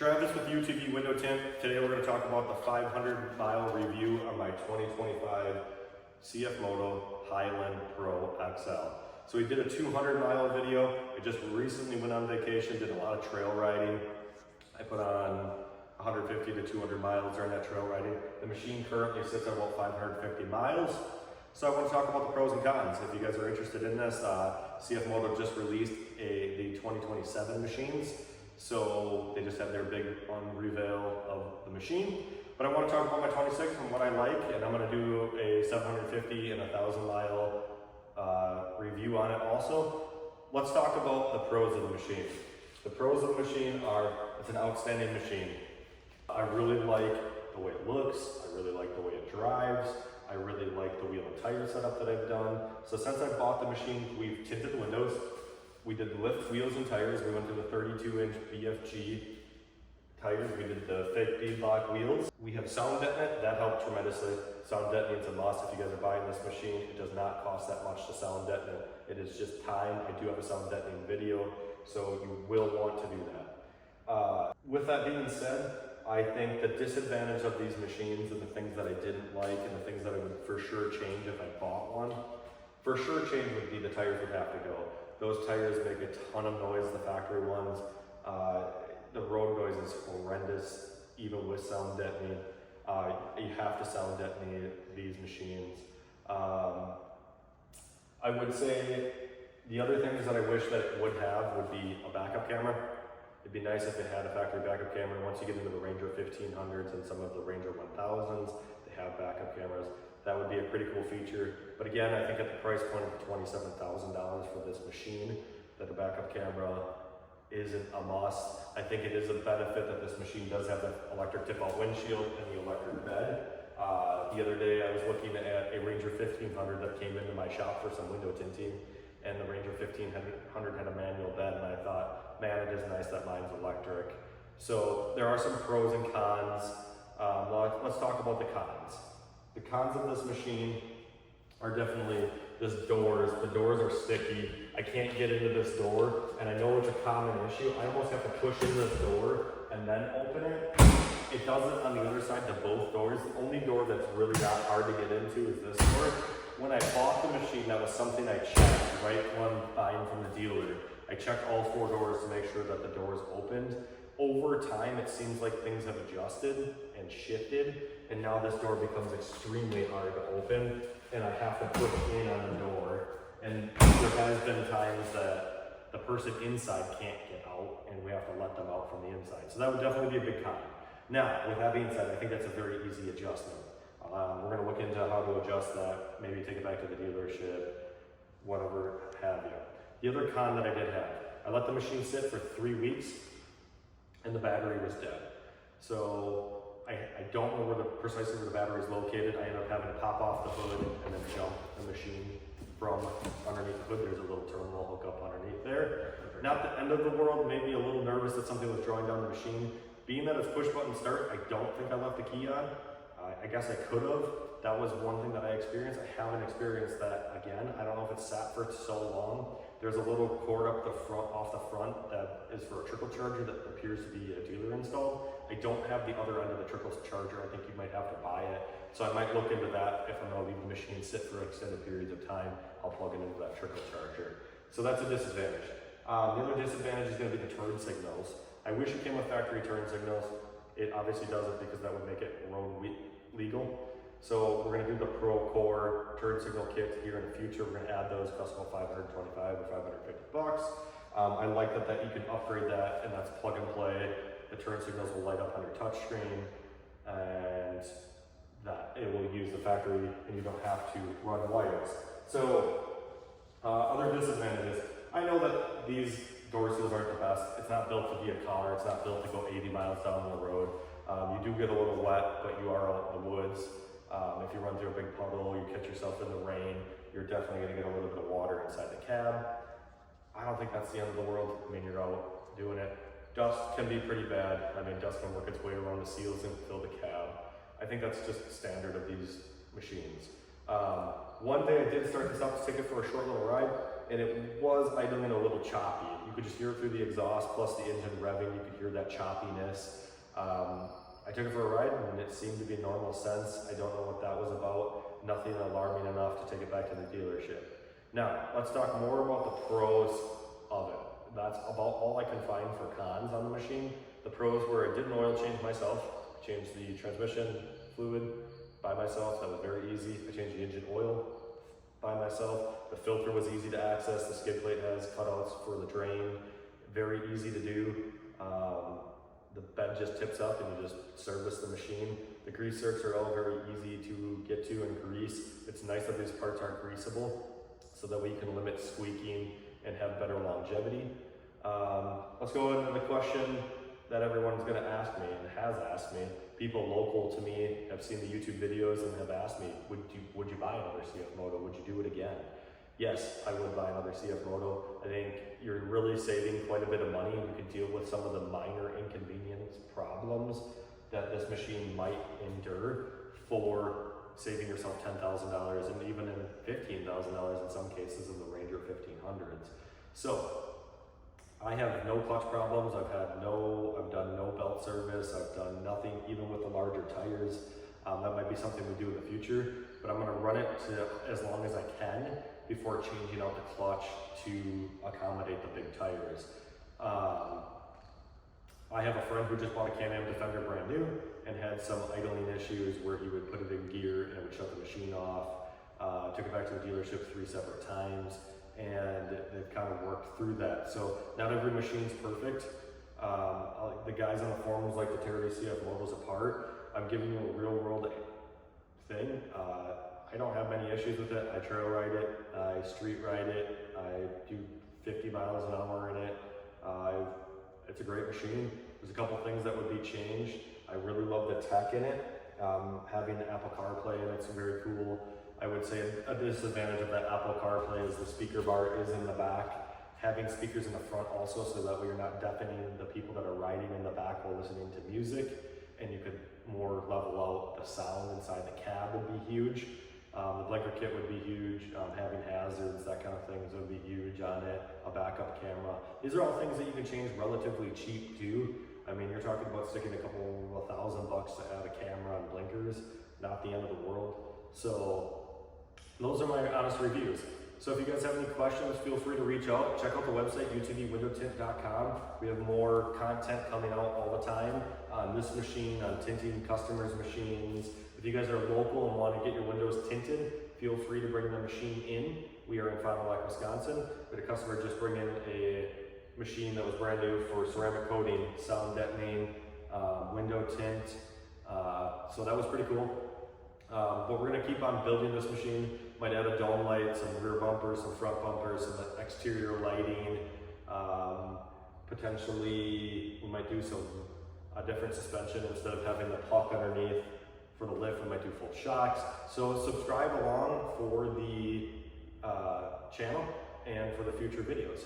Travis with UtvWindowTint. Today we're going to talk about the 500-mile review of my 2025 CFMOTO Highland Pro XL. So we did a 200-mile video. I just recently went on vacation, did a lot of trail riding. I put on 150 to 200 miles during that trail riding. The machine currently sits at about 550 miles. So I want to talk about the pros and cons. If you guys are interested in this, CFMOTO just released the 2027 machines. So they just had their big unveil of the machine. But I want to talk about my 26 and what I like, and I'm going to do a 750 and 1,000 mile review on it also. Let's talk about the pros of the machine. The pros of the machine are, it's an outstanding machine. I really like the way it looks. I really like the way it drives. I really like the wheel and tire setup that I've done. So since I bought the machine, we've tinted the windows. We did lift wheels and tires. We went to the 32-inch BFG tires. We did the fake beadlock wheels. We have sound deadening. That helped tremendously. Sound deadening is a must. If you guys are buying this machine, it does not cost that much to sound deaden it. It is just time. I do have a sound deadening video, so you will want to do that. With that being said, I think the disadvantage of these machines and the things that I didn't like and the things that I would for sure change if I bought one, for sure change would be the tires would have to go. Those tires make a ton of noise, the factory ones. The road noise is horrendous, even with sound deadening. You have to sound deaden these machines. I would say the other things that I wish that it would have would be a backup camera. It'd be nice if it had a factory backup camera. Once you get into the Ranger 1500s and some of the Ranger 1000s, they have backup cameras. That would be a pretty cool feature. But again, I think at the price point of $27,000 for this machine, that the backup camera isn't a must. I think it is a benefit that this machine does have the electric tip-out windshield and the electric bed. The other day I was looking at a Ranger 1500 that came into my shop for some window tinting, and the Ranger 1500 had a manual bed, and I thought, man, it is nice that mine's electric. So there are some pros and cons. Let's talk about the cons. The cons of this machine are definitely this doors. The doors are sticky. I can't get into this door, and I know it's a common issue. I almost have to push in this door and then open it. It does it on the other side to both doors. The only door that's really not hard to get into is this door. When I bought the machine, that was something I checked right when buying from the dealer. I checked all 4 doors to make sure that the doors opened. Over time, it seems like things have adjusted and shifted, and now this door becomes extremely hard to open, and I have to push in on the door. And there has been times that the person inside can't get out, and we have to let them out from the inside. So that would definitely be a big con. Now, with that being said, I think that's a very easy adjustment. We're going to look into how to adjust that, maybe take it back to the dealership, whatever have you. The other con that I did have, I let the machine sit for 3 weeks, and the battery was dead. So I don't know precisely where the battery is located. I ended up having to pop off the hood and then jump the machine from underneath the hood. There's a little terminal hook up underneath there. Not the end of the world, made me a little nervous that something was drawing down the machine. Being that it's push button start, I don't think I left the key on. I guess I could have. That was one thing that I experienced. I haven't experienced that again. I don't know if it's sat for so long. There's a little cord up the front, off the front, that is for a trickle charger that appears to be a dealer installed. I don't have the other end of the trickle charger. I think you might have to buy it. So I might look into that. If I'm going to leave the machine sit for extended periods of time, I'll plug it into that trickle charger. So that's a disadvantage. The other disadvantage is going to be the turn signals. I wish it came with factory turn signals. It obviously doesn't, because that would make it road legal. So we're going to do the Pro Core turn signal kit here in the future. We're going to add those, cost about $525 or $550. I like that you can upgrade that, and that's plug and play. The turn signals will light up on your touch screen, and that it will use the factory, and you don't have to run wires. So other disadvantages. I know that these door seals aren't the best. It's not built to be a car. It's not built to go 80 miles down the road. You do get a little wet, but you are out in the woods. If you run through a big puddle, you catch yourself in the rain, you're definitely going to get a little bit of water inside the cab. I don't think that's the end of the world. I mean, you're out doing it. Dust can be pretty bad. I mean, dust can work its way around the seals and fill the cab. I think that's just standard of these machines. One day I did start this up to take it for a short little ride, and it was idling a little choppy. You could just hear it through the exhaust, plus the engine revving, you could hear that choppiness. I took it for a ride and it seemed to be normal sense. I don't know what that was about. Nothing alarming enough to take it back to the dealership. Now, let's talk more about the pros of it. That's about all I can find for cons on the machine. The pros were I did an oil change myself, changed the transmission fluid by myself. That was very easy. I changed the engine oil by myself. The filter was easy to access. The skid plate has cutouts for the drain. Very easy to do. The bed just tips up and you just service the machine. The grease zerks are all very easy to get to and grease. It's nice that these parts aren't greasable so that we can limit squeaking and have better longevity. Let's go into the question that everyone's gonna ask me and has asked me. People local to me have seen the YouTube videos and have asked me, would you buy another CFMOTO? Would you do it again? Yes, I would buy another CFMOTO. I think you're really saving quite a bit of money and you can deal with some of the minor inconvenience problems that this machine might endure for saving yourself $10,000 and even in $15,000 in some cases in the Ranger 1500s. So I have no clutch problems. I've done no belt service. I've done nothing, even with the larger tires. That might be something we do in the future, but I'm gonna run it to as long as I can before changing out the clutch to accommodate the big tires. I have a friend who just bought a Can-Am Defender brand new and had some idling issues where he would put it in gear and it would shut the machine off. Took it back to the dealership 3 separate times and they've kind of worked through that. So not every machine's perfect. The guys on the forums like to tear these CFMOTOs apart. I'm giving you a real world thing. I don't have many issues with it. I trail ride it, I street ride it, I do 50 miles an hour in it. It's a great machine. There's a couple things that would be changed. I really love the tech in it. Having the Apple CarPlay in it's very cool. I would say a disadvantage of that Apple CarPlay is the speaker bar is in the back. Having speakers in the front also so that way you're not deafening the people that are riding in the back while listening to music, and you could more level out the sound inside the cab would be huge. The blinker kit would be huge. Having hazards, that kind of things would be huge on it. A backup camera. These are all things that you can change relatively cheap too. I mean, you're talking about sticking a couple $1,000 to add a camera and blinkers, not the end of the world. So those are my honest reviews. So if you guys have any questions, feel free to reach out. Check out the website, UtvWindowTint.com. We have more content coming out all the time on this machine, on tinting customers' machines. If you guys are local and want to get your windows tinted, feel free to bring the machine in. We are in Fond du Lac, Wisconsin. We had a customer just bring in a machine that was brand new for ceramic coating, sound deadening, window tint. So that was pretty cool. But we're gonna keep on building this machine. Might add a dome light, some rear bumpers, some front bumpers, some exterior lighting. Potentially, we might do a different suspension instead of having the puck underneath. For the lift, we might do full shocks. So subscribe along for the channel and for the future videos.